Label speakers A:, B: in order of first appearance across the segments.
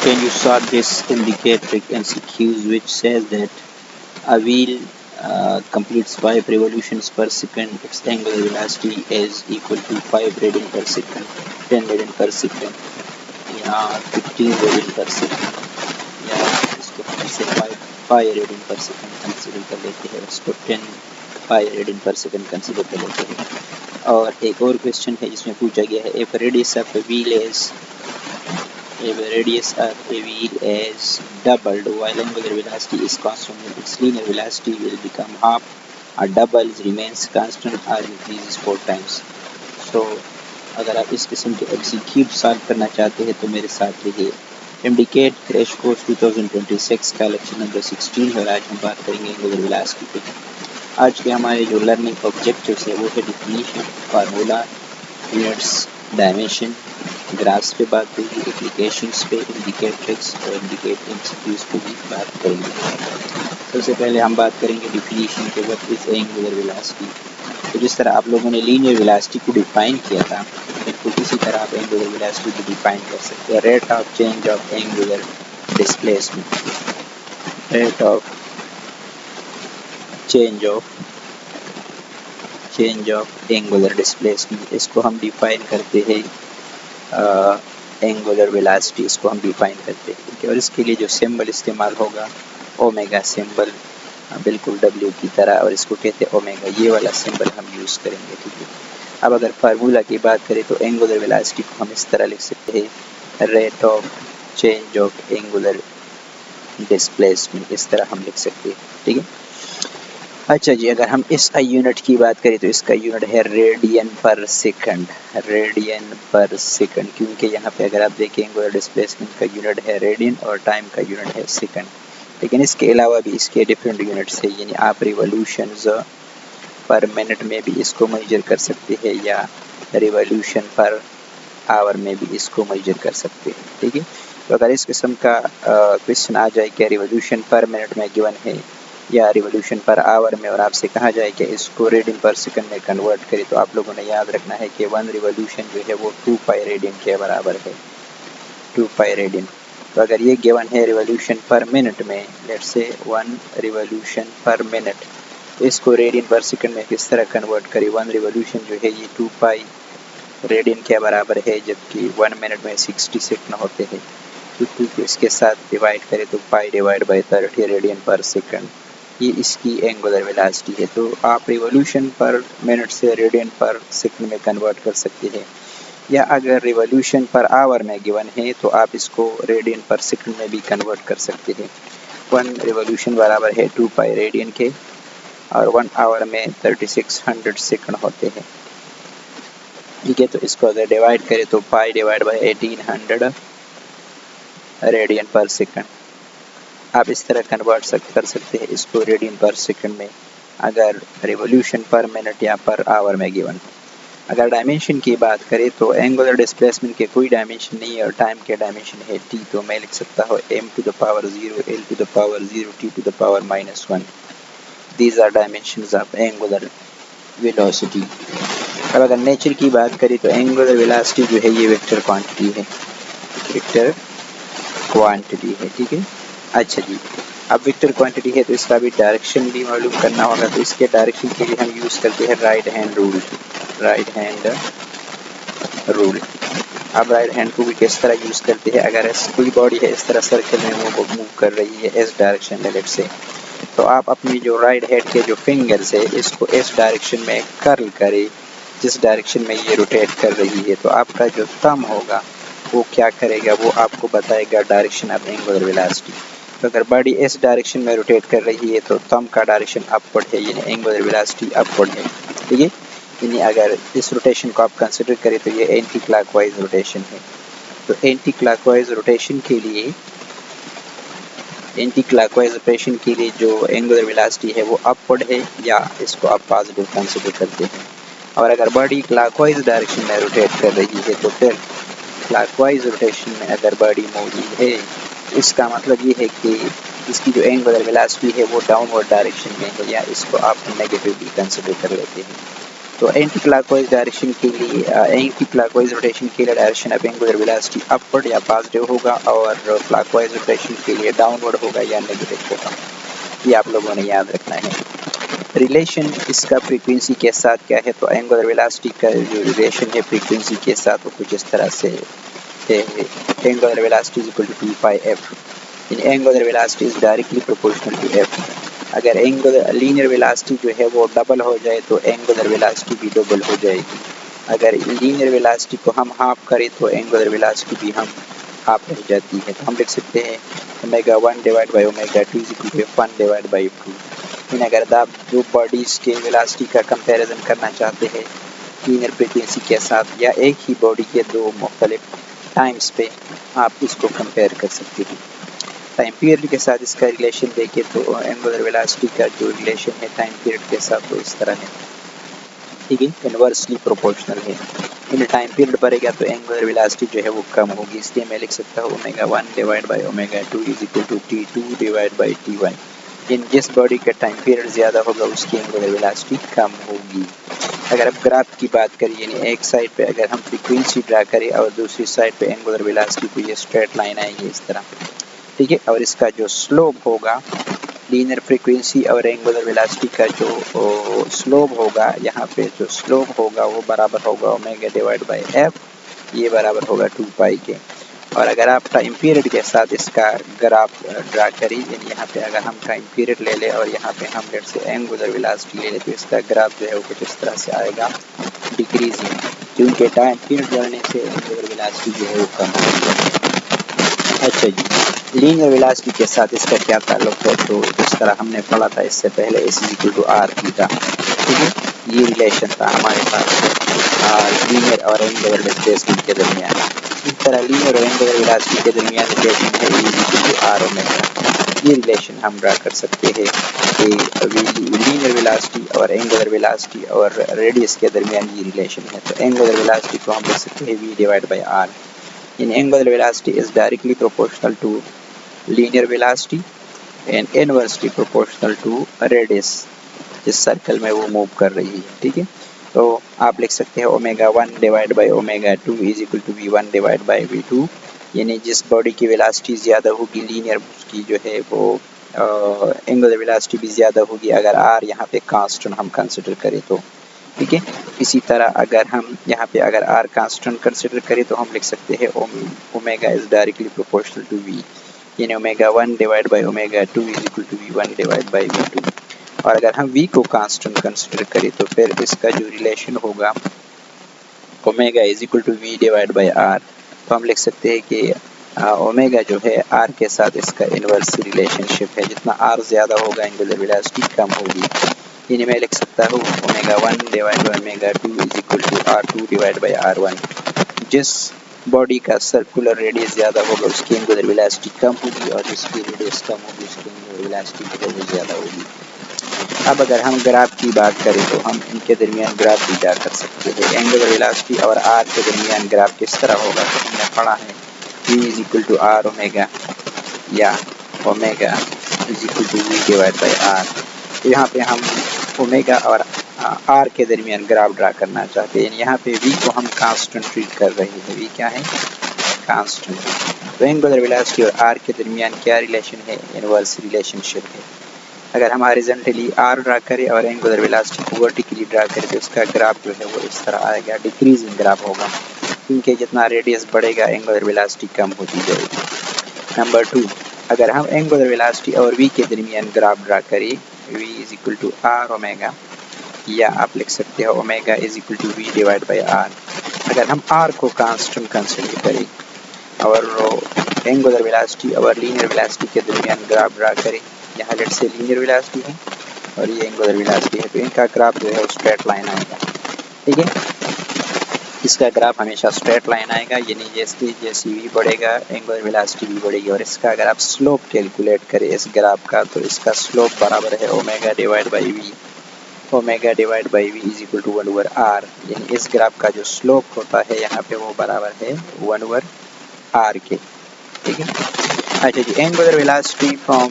A: Can you solve this indicator MCQs which says that a wheel completes 5 revolutions per second, its angular velocity is equal to 5 radian per second, 10 radian per second या 15 radian per second, या इसको हम से 5 radian per second consider कर लेते हैं, उसको 10 5 radian per second consider कर लेते हैं। और एक और क्वेश्चन है जिसमें पूछा गया है if radius of a wheel is doubled while angular velocity is constant, its linear velocity will become half, or double remains constant or increases 4 times। So अगर आप इस किस्म के MCQ सॉल्व करना चाहते हैं तो मेरे साथ रहिए। इंडिकेट क्रैश कोर्स 2026 का लेक्चर नंबर 16 है और आज हम बात करेंगे एंगुलर वेलोसिटी पे। आज के हमारे जो लर्निंग ऑब्जेक्टिव्स है वो है definition, formula, units, dimension, graphs पे बात करेंगे, एप्लीकेशंस पे, इंडिकेटर्स और इंडिकेट MCQs पे भी बात करेंगे। सबसे पहले हम बात करेंगे डिफिनीशन के व्हाट इज एंगुलर वेलोसिटी। तो जिस तरह आप लोगों ने लीनियर वेलोसिटी को डिफाइन किया था, बिल्कुल इसी तरह आप एंगुलर वेलोसिटी को डिफाइन कर सकते हैं। Rate of change of angular displacement, rate of change of angular displacement, इसको हम डिफाइन करते हैं एंगुलर वेलोसिटी, इसको हम डिफाइन करते हैं, ठीक है। और इसके लिए जो सिंबल इस्तेमाल होगा ओमेगा सिंबल, बिल्कुल W की तरह, और इसको कहते हैं ओमेगा, ये वाला सिंबल हम यूज़ करेंगे, ठीक है। अब अगर फार्मूला की बात करें तो एंगुलर वेलोसिटी को हम इस तरह लिख सकते हैं rate of change of angular displacement, इस तरह हम लिख सकते हैं, ठीक है। अच्छा जी, अगर हम इस यूनिट की बात करें तो इसका यूनिट है radian per second, radian per second, क्योंकि यहाँ पे अगर आप देखें एंगुलर डिस्प्लेसमेंट का यूनिट है रेडियन और टाइम का यूनिट है सेकंड। लेकिन इसके अलावा भी इसके डिफरेंट यूनिट्स है, यानी आप रिवॉल्यूशंस पर मिनट में भी इसको मेजर कर सकते हैं या रिवॉल्यूशन पर आवर में भी इसको मेजर कर सकते हैं, ठीक है। तो अगर इस किस्म का क्वेश्चन आ जाए कि रिवॉल्यूशन पर मिनट में गिवन है या रिवॉल्यूशन पर आवर में, और आपसे कहा जाए कि इसको रेडियन पर सेकंड में कन्वर्ट करें, तो आप लोगों ने याद रखना है कि 1 रिवॉल्यूशन जो है वो 2 पाई रेडियन के बराबर है, 2 पाई रेडियन। तो अगर ये गिवन है रिवॉल्यूशन पर मिनट में, लेट्स से 1 रिवॉल्यूशन पर मिनट, तो इसको रेडियन पर सेकंड में किस तरह कन्वर्ट करें। 1 रिवॉल्यूशन जो है ये 2 पाई रेडियन के बराबर है, जबकि 1 मिनट में 60 सेकंड होते हैं, तो 2 को इसके साथ डिवाइड करें तो pi divide by 30 radian per second, ये इसकी एंगुलर वेलोसिटी है। तो आप रिवॉल्यूशन पर मिनट से रेडियन पर सेकंड में कन्वर्ट कर सकते हैं, या अगर रिवॉल्यूशन पर आवर में गिवन है तो आप इसको रेडियन पर सेकंड में भी कन्वर्ट कर सकते हैं। 1 रिवॉल्यूशन बराबर है 2 पाई रेडियन के, और 1 आवर में 3600 सेकंड होते हैं, ठीक है। तो इसको अगर डिवाइड करें तो pi divide by 1800 radian per second, आप इस तरह कन्वर्ट कर सकते हैं इसको रेडियन पर सेकंड में अगर रिवॉल्यूशन पर मिनट या पर आवर में गिवन। अगर डायमेंशन की बात करें तो एंगुलर डिस्प्लेसमेंट के कोई डायमेंशन नहीं है और टाइम के डायमेंशन है t, तो मैं लिख सकता हूँ m⁻0 l⁻0 t⁻⁻1। These are dimensions of angular velocity. अब अगर नेचर की बात करें तो एंगुलर वेलोसिटी जो है ये वेक्टर क्वांटिटी है, वेक्टर क्वांटिटी है, ठीक है। अच्छा जी, अब वेक्टर क्वांटिटी है तो इसका भी डायरेक्शन भी मालूम करना होगा, तो इसके डायरेक्शन के लिए हम यूज़ करते हैं right hand rule, right hand rule. अब राइट हैंड को भी किस तरह यूज़ करते हैं, अगर कोई बॉडी है इस तरह सर्कल में वो मूव कर रही है इस डायरेक्शन में लेट से, तो आप अपनी जो राइट हैंड के जो फिंगर्स है इसको इस डायरेक्शन में कर्ल करें जिस डायरेक्शन में ये रोटेट कर रही है, तो आपका जो थंब होगा वो क्या करेगा, वो आपको बताएगा डायरेक्शन ऑफ एंगुलर वेलोसिटी। तो अगर बॉडी इस डायरेक्शन में रोटेट कर रही है तो थंब का डायरेक्शन अपवर्ड है, यानी एंगुलर वेलोसिटी अपवर्ड है, ठीक है। यानी अगर इस रोटेशन को आप कंसिडर करें तो ये एंटी क्लॉकवाइज रोटेशन है, तो एंटी क्लॉकवाइज रोटेशन के लिए, एंटी क्लॉकवाइज रोटेशन के लिए जो एंगुलर वेलोसिटी है वो अपवर्ड है, या इसको आप पॉजिटिव कंसिडर करते हैं। और अगर बॉडी क्लॉकवाइज डायरेक्शन में रोटेट कर रही है तो फिर क्लॉकवाइज रोटेशन में अगर बॉडी मौजूद है, इसका मतलब ये है कि इसकी जो एंगुलर वेलोसिटी है वो डाउनवर्ड डायरेक्शन में है, या इसको आप नेगेटिव भी कंसिडर कर लेते हैं। तो एंटी क्लॉकवाइज डायरेक्शन के लिए एंटी क्लॉकवाइज रोटेशन के लिए direction of angular velocity upward या पॉजिटिव होगा और क्लॉकवाइज रोटेशन के लिए डाउनवर्ड होगा या नेगेटिव होगा। ये आप लोगों ने याद रखना है। रिलेशन इसका फ्रीक्वेंसी के साथ क्या है, तो एंगुलर वेलोसिटी का जो रिलेशन है फ्रीक्वेंसी के साथ वो कुछ इस तरह से है, angular velocity is equal to 2πf। Angular velocity is directly proportional to f। अगर एंगुलर लीनियर वेलोसिटी जो है वो डबल हो जाए तो एंगुलर वेलोसिटी भी डबल हो जाएगी। अगर लीनियर वेलोसिटी को हम हाफ करें तो एंगुलर वेलोसिटी भी हम हाफ रह जाती है। तो हम लिख सकते हैं ω1 divide by ω2 is equal to f1 divide by f2। अगर आप दो बॉडीज़ के वेलोसिटी का कंपैरिजन करना चाहते हैं लीनियर फ्रीक्वेंसी के साथ या एक ही बॉडी के दो मुख्तलिफ टाइम्स पे, आप इसको कंपेयर कर सकते हैं। टाइम पीरियड के साथ इसका रिलेशन देखें तो एंगुलर वेलोसिटी का जो रिलेशन है टाइम पीरियड के साथ वो इस तरह है, ठीक है, इन्वर्सली प्रोपोर्शनल है। इन टाइम पीरियड बढ़ेगा तो एंगुलर वेलोसिटी जो है वो कम होगी, इसलिए मैं लिख सकता हूँ ω1 divide by ω2 is equal to T2 divide by T1। इन जिस बॉडी का टाइम पीरियड ज़्यादा होगा उसकी एंगुलर वेलोसिटी कम होगी। अगर आप ग्राफ की बात करें यानी एक साइड पे अगर हम फ्रीक्वेंसी ड्रा करें और दूसरी साइड पे एंगुलर वेलोसिटी, तो ये स्ट्रेट लाइन आएगी इस तरह, ठीक है, और इसका जो स्लोप होगा लीनियर फ्रीक्वेंसी और एंगुलर वेलोसिटी का जो स्लोप होगा, यहाँ पे जो स्लोप होगा वो बराबर होगा ω डिवाइड बाई f, ये बराबर होगा 2π के। और अगर आप टाइम पीरियड के साथ इसका ग्राफ ड्रा करें, यानी यहाँ पे अगर हम टाइम पीरियड ले लें और यहाँ पे हम लेट से एंगुलर वेलोसिटी ले लें, तो इसका ग्राफ जो है वो कुछ इस तरह से आएगा डिक्रीजिंग, क्योंकि टाइम पीरियड बढ़ने से एंगुलर वेलोसिटी जो है वो कम होगी। अच्छा जी, लीनियर वेलोसिटी के साथ इसका क्या ताल्लुक है, तो जिस तरह हमने पढ़ा था इससे पहले s is equal to r theta, ठीक है, ये रिलेशन था हमारे पास लीनियर और एंगुलर डिस्प्लेसमेंट के दरमियान। इस तरह लीनियर और एंगुलर वेलोसिटी के दरमियान रिलेशन है e is equal to r omega. ये रिलेशन हम ड्रा कर सकते हैं कि लीनियर वेलोसिटी और एंगुलर वेलोसिटी और रेडियस के दरमियान ये रिलेशन है। तो एंगुलर वेलोसिटी को हम लिख सकते हैं v divide by r। In angular velocity is directly proportional to linear velocity and inversely proportional to radius जिस सर्कल में वो मूव कर रही है, ठीक है। तो आप लिख सकते हैं ω1 divide by ω2 is equal to v1 divide by v2, यानी जिस बॉडी की वेलोसिटी ज़्यादा होगी लीनियर उसकी जो है वो एंगुलर वेलोसिटी भी ज़्यादा होगी, अगर r यहाँ पे कांस्टेंट हम कंसिडर करें तो, ठीक है। इसी तरह अगर हम यहाँ पे अगर r कांस्टेंट कंसिडर करें तो हम लिख सकते हैं omega is directly proportional to v, यानी ω1 divide by ω2 is equal to v1 divide by v2। और अगर हम v को कांस्टेंट कंसिडर करें तो फिर इसका जो रिलेशन होगा omega is equal to v divide by r, तो हम लिख सकते हैं कि ओमेगा जो है r के साथ इसका इन्वर्स रिलेशनशिप है, जितना r ज़्यादा होगा एंगुलर वेलोसिटी कम होगी। यानी मैं लिख सकता हूँ ω1 divide by ω2 is equal to r2 divide by r1। जिस बॉडी का सर्कुलर रेडियस ज़्यादा होगा उसकी एंगुलर वेलोसिटी कम होगी और जिसकी रेडियस कम होगी उसकी एंगुलर वेलोसिटी बहुत ज़्यादा होगी। अब अगर हम ग्राफ की बात करें तो हम इनके दरमियान ग्राफ भी ड्रा कर सकते हैं। एंगुलर वेलोसिटी और r के दरमियान ग्राफ किस तरह होगा, तो हमने पढ़ा है v is equal to r omega या omega is equal to v divide by r। तो यहाँ पे हम ओमेगा और r के दरमियान ग्राफ ड्रा करना चाहते हैं। यहाँ पे v को हम कांस्टेंट ट्रीट कर रहे हैं, v क्या है, कांस्टेंट। तो एंगुलर वेलोसिटी और r के दरमियान क्या रिलेशन है, इनवर्स रिलेशनशिप है। अगर हम हॉरिजॉन्टली r ड्रा करें और एंगुलर वेलोसिटी को वर्टिकली ड्रा करें तो इसका ग्राफ जो है वो इस तरह आएगा, डिक्रीजिंग ग्राफ होगा, क्योंकि जितना रेडियस बढ़ेगा एंगुलर वेलोसिटी कम होती जाएगी। नंबर 2, अगर हम एंगुलर वेलोसिटी और v के दरमियान ग्राफ ड्रा करें, v is equal to r omega या आप लिख सकते हो omega is equal to v divide by r। अगर हम r को कांस्टेंट कंसिडर करें और एंगुलर वेलोसिटी और लीनियर वेलोसिटी के दरमियान ग्राफ ड्रा करें, यहाँ लेट से लीनियर वेलोसिटी है और ये एंगुलर वेलोसिटी है, तो इनका ग्राफ जो है वो स्ट्रेट लाइन आएगा, ठीक है। इसका ग्राफ हमेशा स्ट्रेट लाइन आएगा, यानी जैसे v बढ़ेगा एंगुलर वेलोसिटी भी बढ़ेगी। और इसका अगर आप स्लोप कैलकुलेट करें इस ग्राफ का, तो इसका स्लोप बराबर है omega divide by v, omega divide by v is equal to 1/r, यानी इस ग्राफ का जो स्लोप होता है यहाँ पे वो बराबर है 1/r के, ठीक है। अच्छा जी, angular velocity from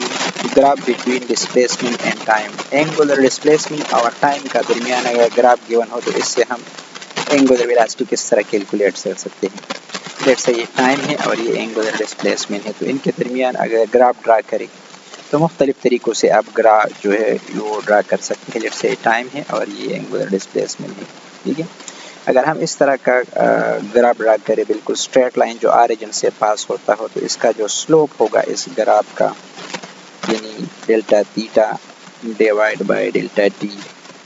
A: graph between displacement and time, angular displacement और टाइम का दरमियान अगर ग्राफ गिवन हो तो इससे हम एंगुलर वेलोसिटी किस तरह कैलकुलेट कर सकते हैं। लेट्स से ये टाइम है और ये एंगुलर डिस्प्लेसमेंट है, तो इनके दरमियान अगर ग्राफ ड्रा करें तो मुख्तलिफ तरीक़ों से आप ग्राफ जो है वो ड्रा कर सकते हैं। लेट्स से टाइम है और ये एंगुलर डिस्प्लेसमेंट है, ठीक है। अगर हम इस तरह का ग्राफ ड्रा करें, बिल्कुल स्ट्रेट लाइन जो ऑरिजिन से पास होता हो, तो इसका जो स्लोप होगा इस ग्राफ का यानी delta theta divide by delta T,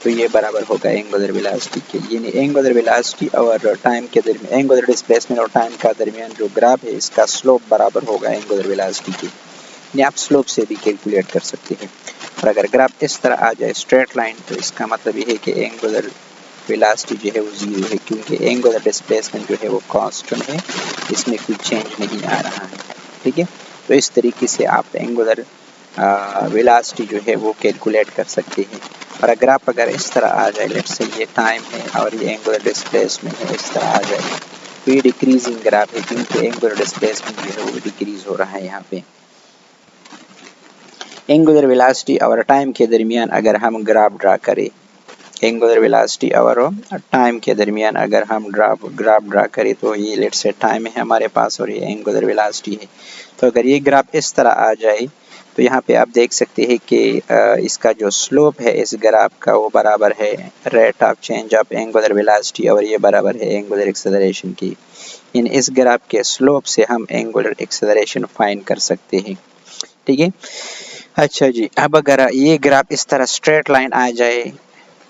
A: तो ये बराबर होगा एंगुलर वेलोसिटी के। यानी एंगुलर वेलोसिटी और टाइम के दरमियान, एंगुलर डिस्प्लेसमेंट और टाइम का दरमियान जो ग्राफ है इसका स्लोप बराबर होगा एंगुलर वेलोसिटी के। यानी आप स्लोप से भी कैलकुलेट कर सकते हैं। और अगर ग्राफ इस तरह आ जाए स्ट्रेट लाइन, तो इसका मतलब ये है कि एंगुलर वेलोसिटी जो है वो जीरो है, क्योंकि एंगुलर डिस्प्लेसमेंट जो है वो कांस्टेंट है, इसमें कोई चेंज नहीं आ रहा है, ठीक है। तो इस तरीके से आप एंगुलर वेलोसिटी जो है वो कैलकुलेट कर सकते हैं। और ग्राफ अगर इस तरह आ जाए, लेट्स से ये टाइम है और ये एंगुलर डिस्प्लेसमेंट है, इस तरह आ जाए तो ये डिक्रीजिंग ग्राफ है, क्योंकि एंगुलर डिस्प्लेसमेंट जो है वो डिक्रीज हो रहा है। यहाँ पे एंगुलर वेलोसिटी और टाइम के दरमियान अगर हम ग्राफ ड्रा करें, एंगुलर वेलोसिटी और टाइम के दरमियान अगर हम ग्राफ ड्रा करें, तो ये लेट्स से टाइम है हमारे पास और ये एंगुलर वेलोसिटी है। तो अगर ये ग्राफ इस तरह आ जाए तो यहाँ पे आप देख सकते हैं कि इसका जो स्लोप है इस ग्राफ का वो बराबर है rate of change of angular velocity और ये बराबर है एंगुलर एक्सेलरेशन की। इन इस ग्राफ के स्लोप से हम एंगुलर एक्सेलरेशन फाइंड कर सकते हैं, ठीक है। अच्छा जी, अब अगर ये ग्राफ इस तरह स्ट्रेट लाइन आ जाए,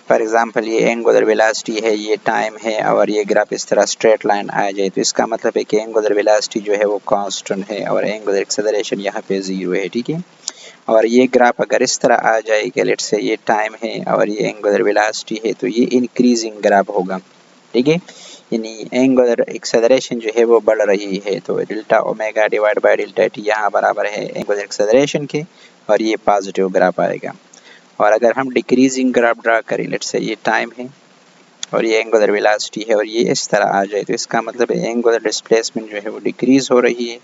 A: फॉर एग्जांपल ये एंगुलर वेलोसिटी है, ये टाइम है और ये ग्राफ इस तरह स्ट्रेट लाइन आ जाए, तो इसका मतलब है कि एंगुलर वेलोसिटी जो है वो कांस्टेंट है और एंगुलर एक्सेलरेशन यहाँ पे जीरो है, ठीक है। और ये ग्राफ अगर इस तरह आ जाए कि लेट्स से ये टाइम है और ये एंगुलर वेलोसिटी है, तो ये इंक्रीजिंग ग्राफ होगा, ठीक है। यानी एंगुलर एक्सेलरेशन जो है वो बढ़ रही है, तो delta omega divide by delta T यहाँ बराबर है एंगुलर एक्सेलरेशन के और ये पॉजिटिव ग्राफ आएगा। और अगर हम डिक्रीजिंग ग्राफ ड्रा करें, लेट्स से ये टाइम है और ये एंगुलर वेलोसिटी है और ये इस तरह आ जाए, तो इसका मतलब है एंगुलर डिस्प्लेसमेंट जो है वो डिक्रीज हो रही है,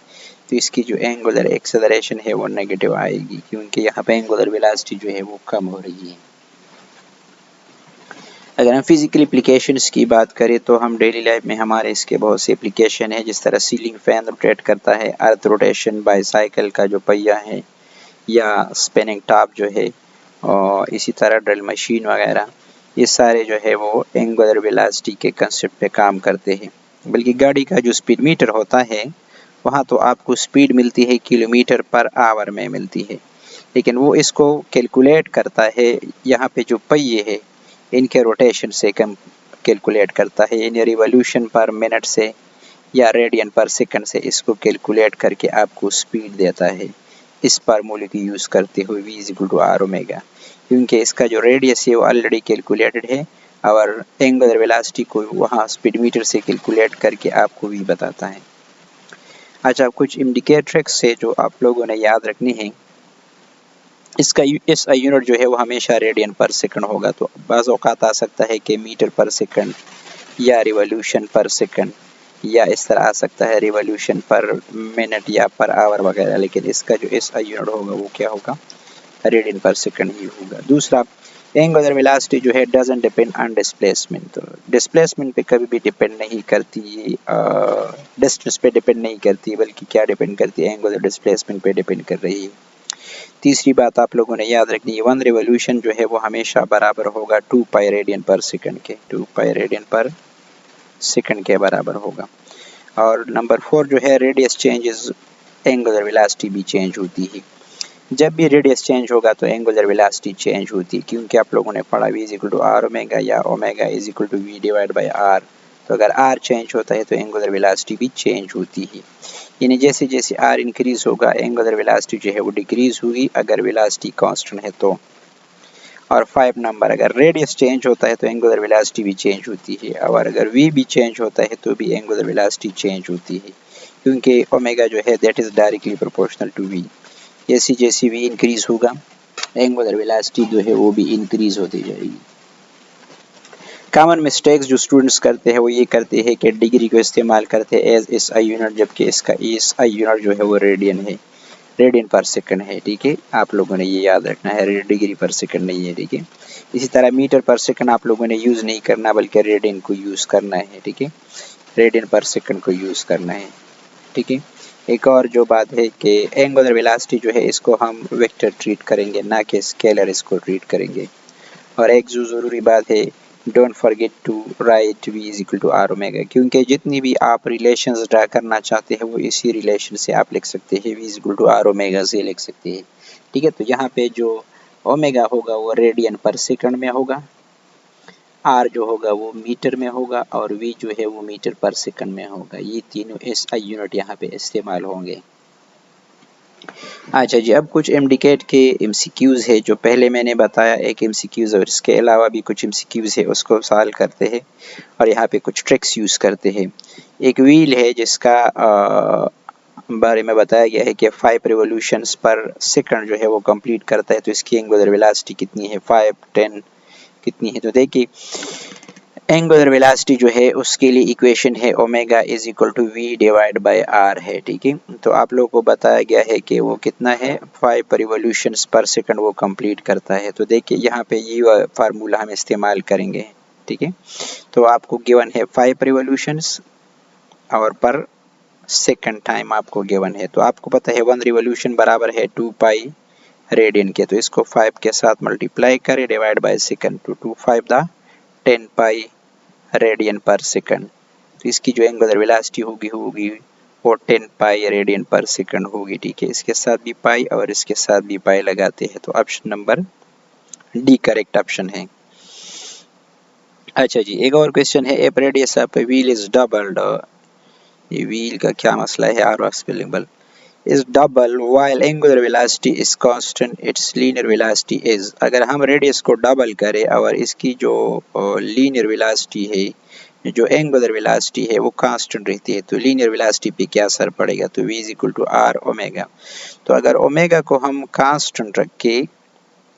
A: तो इसकी जो एंगुलर एक्सेलरेशन है वो नेगेटिव आएगी, क्योंकि यहाँ पे एंगुलर वेलोसिटी जो है वो कम हो रही है। अगर हम फिजिकल एप्लीकेशंस की बात करें तो हम डेली लाइफ में हमारे इसके बहुत से एप्लीकेशन है, जिस तरह सीलिंग फैन रोटेट करता है, अर्थ रोटेशन, बाईसाइकिल का जो पहिया है या स्पिनिंग टॉप जो है, और इसी तरह ड्रिल मशीन वगैरह, ये सारे जो है वो एंगुलर वेलोसिटी के कंसेप्ट पे काम करते हैं। बल्कि गाड़ी का जो स्पीड मीटर होता है वहाँ तो आपको स्पीड मिलती है किलोमीटर पर आवर में मिलती है, लेकिन वो इसको कैलकुलेट करता है यहाँ पे जो पहिए है इनके रोटेशन से कैलकुलेट करता है, यानी रिवॉल्यूशन पर मिनट से या रेडियन पर सेकंड से इसको कैलकुलेट करके आपको स्पीड देता है। इस फार्मूले की यूज़ करते हुए v = r ओमेगा, क्योंकि इसका जो रेडियस है वो ऑलरेडी कैलकुलेटेड है और एंगुलर वेलोसिटी को वहाँ स्पीड मीटर से कैलकुलेट करके आपको v बताता है। अच्छा, कुछ इंडिकेटर्स है जो आप लोगों ने याद रखनी है। इसका SI यूनिट जो है वो हमेशा रेडियन पर सेकंड होगा, तो बाज़ औक़ात आ सकता है कि मीटर पर सेकंड या रिवॉल्यूशन पर सेकंड या इस तरह आ सकता है रिवॉल्यूशन पर मिनट या पर आवर वगैरह, लेकिन इसका जो SI यूनिट होगा वो क्या होगा, रेडियन पर सेकंड ही होगा। दूसरा, एंगुलर वेलोसिटी जो है डजंट डिपेंड ऑन डिस्प्लेसमेंट, तो डिस्प्लेसमेंट पे कभी भी डिपेंड नहीं करती, डिस्टेंस पे डिपेंड नहीं करती, बल्कि क्या डिपेंड करती है, एंगुलर डिस्प्लेसमेंट पे डिपेंड कर रही है। तीसरी बात आप लोगों ने याद रखनी है, 1 रिवॉल्यूशन जो है वो हमेशा बराबर होगा 2 पाई रेडियन पर सेकंड के, 2 पाई रेडियन पर सेकंड के बराबर होगा। और नंबर 4 जो है रेडियस चेंजेस, एंगुलर वेलोसिटी भी चेंज होती है। जब भी रेडियस चेंज होगा तो एंगुलर वेलोसिटी चेंज होती है, क्योंकि आप लोगों ने पढ़ा v = r ओमेगा या omega = v divide by r, तो अगर r चेंज होता है तो एंगुलर वेलोसिटी भी चेंज होती है। यानी जैसे जैसे r इंक्रीज होगा एंगुलर वेलोसिटी जो है वो डिक्रीज होगी अगर वेलोसिटी कांस्टेंट है तो। और 5 नंबर, अगर रेडियस चेंज होता है तो एंगुलर वेलोसिटी भी चेंज होती है, और अगर v भी चेंज होता है तो भी एंगुलर वेलोसिटी चेंज होती है, क्योंकि ओमेगा जो है that is directly proportional to v। जैसे जैसे v इंक्रीज होगा एंगुलर वेलोसिटी जो है वो भी इंक्रीज होती जाएगी। कॉमन मिस्टेक्स जो स्टूडेंट्स करते हैं वो ये करते हैं कि डिग्री को इस्तेमाल करते हैं एज SI यूनिट, जबकि इसका SI यूनिट जो है वो रेडियन है। रेडियन पर सेकंड है, ठीक है। आप लोगों ने ये याद रखना है, डिग्री पर सेकंड नहीं है, ठीक है। इसी तरह मीटर पर सेकंड आप लोगों ने यूज़ नहीं करना, बल्कि रेडियन को यूज़ करना है, ठीक है। रेडियन पर सेकंड को यूज़ करना है, ठीक है। एक और जो बात है कि एंगुलर वेलोसिटी जो है इसको हम वेक्टर ट्रीट करेंगे, ना कि स्केलर इसको ट्रीट करेंगे। और एक जो ज़रूरी बात है, don't forget to write v is equal to r omega, क्योंकि जितनी भी आप रिलेशंस ड्रा करना चाहते हैं वो इसी रिलेशन से आप लिख सकते हैं, v is equal to r omega से लिख सकते हैं, ठीक है। तो यहाँ पे जो ओमेगा होगा वो रेडियन पर सेकंड में होगा, आर जो होगा वो मीटर में होगा, और v जो है वो मीटर पर सेकंड में होगा। ये तीनों SI यूनिट यहाँ पे इस्तेमाल होंगे। अच्छा जी, अब कुछ एमडीकेट के MCQs है जो पहले मैंने बताया, एक MCQs और इसके अलावा भी कुछ MCQs है उसको सॉल्व करते हैं और यहाँ पे कुछ ट्रिक्स यूज़ करते हैं। एक व्हील है जिसका बारे में बताया गया है कि 5 रिवोल्यूशंस पर सेकंड जो है वो कंप्लीट करता है, तो इसकी एंगुलर वेलोसिटी कितनी है, 5, 10 कितनी है। तो देखिए एंगुलर वेलोसिटी जो है उसके लिए इक्वेशन है omega is equal to v divide by r है, ठीक है। तो आप लोगों को बताया गया है कि वो कितना है, 5 रिवोल्यूशंस पर सेकंड वो कंप्लीट करता है। तो देखिए यहाँ पे ये फार्मूला हम इस्तेमाल करेंगे, ठीक है। तो आपको गिवन है 5 रिवोल्यूशंस और पर सेकंड टाइम आपको गिवन है। तो आपको पता है 1 रिवोल्यूशन बराबर है 2 पाई रेडियन के, तो इसको 5 के साथ मल्टीप्लाई करें डिवाइड बाय सेकंड, तो 2 5 the 10 pi radian per second. तो इसकी जो एंगुलर वेलोसिटी होगी वो 10 पाई रेडियन पर सेकंड होगी, ठीक है। इसके साथ भी पाई और इसके साथ भी पाई लगाते हैं, तो option number D correct option है। अच्छा जी, एक और क्वेश्चन है, F radius of wheel is doubled. ये व्हील का क्या मसला है, are एक्सपेलेबल is double while angular velocity is constant, its linear velocity is। अगर हम रेडियस को डबल करें और इसकी जो लीनियर वेलोसिटी है, जो एंगुलर वेलोसिटी है वो कांस्टेंट रहती है, तो लीनियर वेलोसिटी पे क्या असर पड़ेगा, तो v is equal to r omega. तो अगर ओमेगा को हम कांस्टेंट रख के,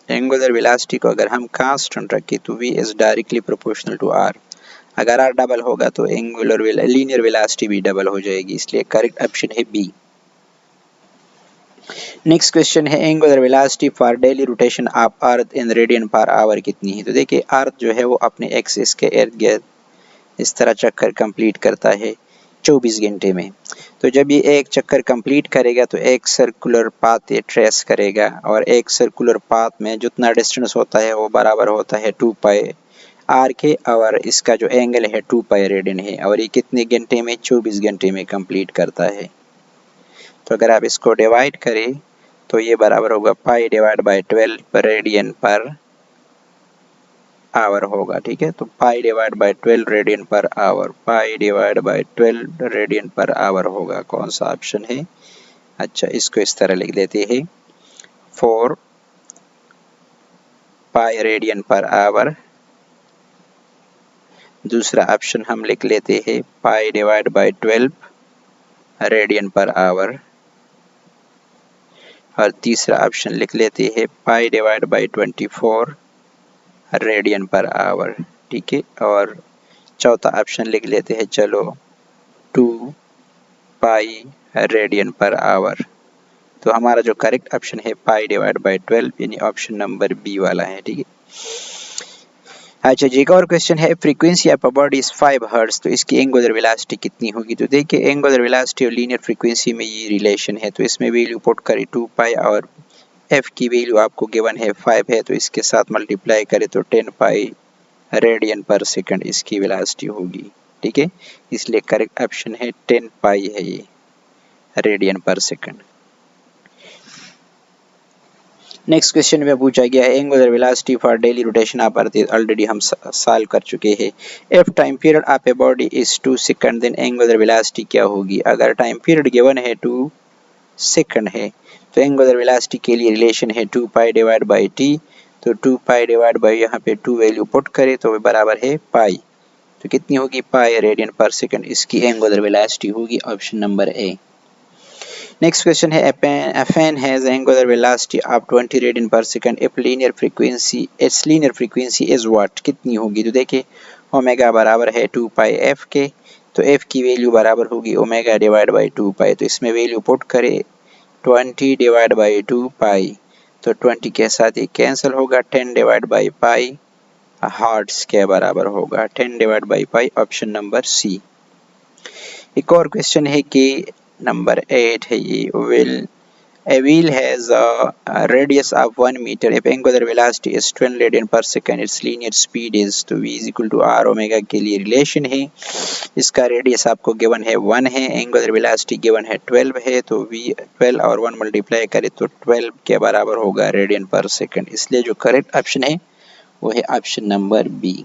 A: एंगुलर वेलोसिटी को अगर हम कांस्टेंट रखें, तो v इज डायरेक्टली प्रोपोर्शनल टू r। अगर r डबल होगा तो एंगुलर लीनियर वेलोसिटी भी डबल हो जाएगी, इसलिए करेक्ट ऑप्शन है बी। नेक्स्ट क्वेश्चन है, angular velocity for daily rotation of earth in radian per hour कितनी है। तो देखिए अर्थ जो है वो अपने एक्सिस के इर्द गिर्द इस तरह चक्कर कंप्लीट करता है 24 घंटे में। तो जब ये एक चक्कर कंप्लीट करेगा तो एक सर्कुलर पाथ ये ट्रेस करेगा, और एक सर्कुलर पाथ में जितना डिस्टेंस होता है वो बराबर होता है 2 पाई आर के, और इसका जो एंगल है 2 पाई रेडियन है, और ये कितने घंटे में, 24 घंटे में कंप्लीट करता है। तो अगर आप इसको डिवाइड करें तो ये बराबर होगा pi divide by 12 radian per our होगा, ठीक है। तो pi divide by 12 radian per our, pi divide by 12 radian per our होगा। कौन सा ऑप्शन है, अच्छा इसको इस तरह लिख देते हैं 4 पाई रेडियन पर आवर। दूसरा ऑप्शन हम लिख लेते हैं pi divide by 12 radian per our, और तीसरा ऑप्शन लिख लेते हैं pi divide by 24 radian per our, ठीक है। और चौथा ऑप्शन लिख लेते हैं चलो 2 पाई रेडियन पर आवर। तो हमारा जो करेक्ट ऑप्शन है पाई डिवाइड बाय 12, यानी ऑप्शन नंबर बी वाला है, ठीक है। अच्छा जी, एक और क्वेश्चन है, frequency of a body is 5 hertz, तो इसकी एंगुलर वेलोसिटी कितनी होगी। तो देखिए एंगुलर वेलोसिटी और लीनियर फ्रीक्वेंसी में ये रिलेशन है, तो इसमें वैल्यू पुट करें 2 पाई, और f की वैल्यू आपको गिवन है 5 है, तो इसके साथ मल्टीप्लाई करें तो 10 पाई रेडियन पर सेकंड इसकी वेलोसिटी होगी, ठीक है। इसलिए करेक्ट ऑप्शन है 10 पाई है ये radian per second. Next question में पूछा गया है, angular velocity for daily rotation of earth, already हम सॉल्व कर चुके हैं। If time period of a body is 2 second, then angular velocity क्या होगी। अगर टाइम पीरियड गिवन है 2 सेकंड है, तो एंगुलर वेलोसिटी के लिए रिलेशन है 2 पाई डिवाइड बाई टी। तो 2 पाई डिवाइड बाई यहाँ पे 2 वैल्यू पुट करें तो बराबर है पाई, तो कितनी होगी, पाई रेडियन पर सेकंड इसकी एंगुलर वेलोसिटी होगी, option number A. Next question है, a fan has angular velocity of 20 radian per second if linear frequency, it's linear frequency is what, कितनी होगी। तो देखिए ओमेगा बराबर है 2 पाई एफ के, तो एफ की वैल्यू बराबर होगी ओमेगा डिवाइड बाई 2 पाई, तो इसमें वैल्यू पुट करें 20 डिवाइड बाई 2 पाई, तो 20 के साथ ये कैंसिल होगा, 10 डिवाइड बाई पाई हर्ट्ज के बराबर होगा, 10 divide by pi, option number C. एक और क्वेश्चन है कि नंबर 8 है ये, a wheel has a radius of 1 meter if angular velocity is 12 radian per second, its linear speed is, तो v is equal to r omega के लिए relation है, इसका रेडियस आपको गिवन है 1 है, एंगुलर वेलोसिटी गिवन है 12 है, तो v 12 और 1 मल्टीप्लाई करें तो 12 के बराबर होगा रेडियन पर सेकंड, इसलिए जो करेक्ट ऑप्शन है वो है ऑप्शन नंबर बी।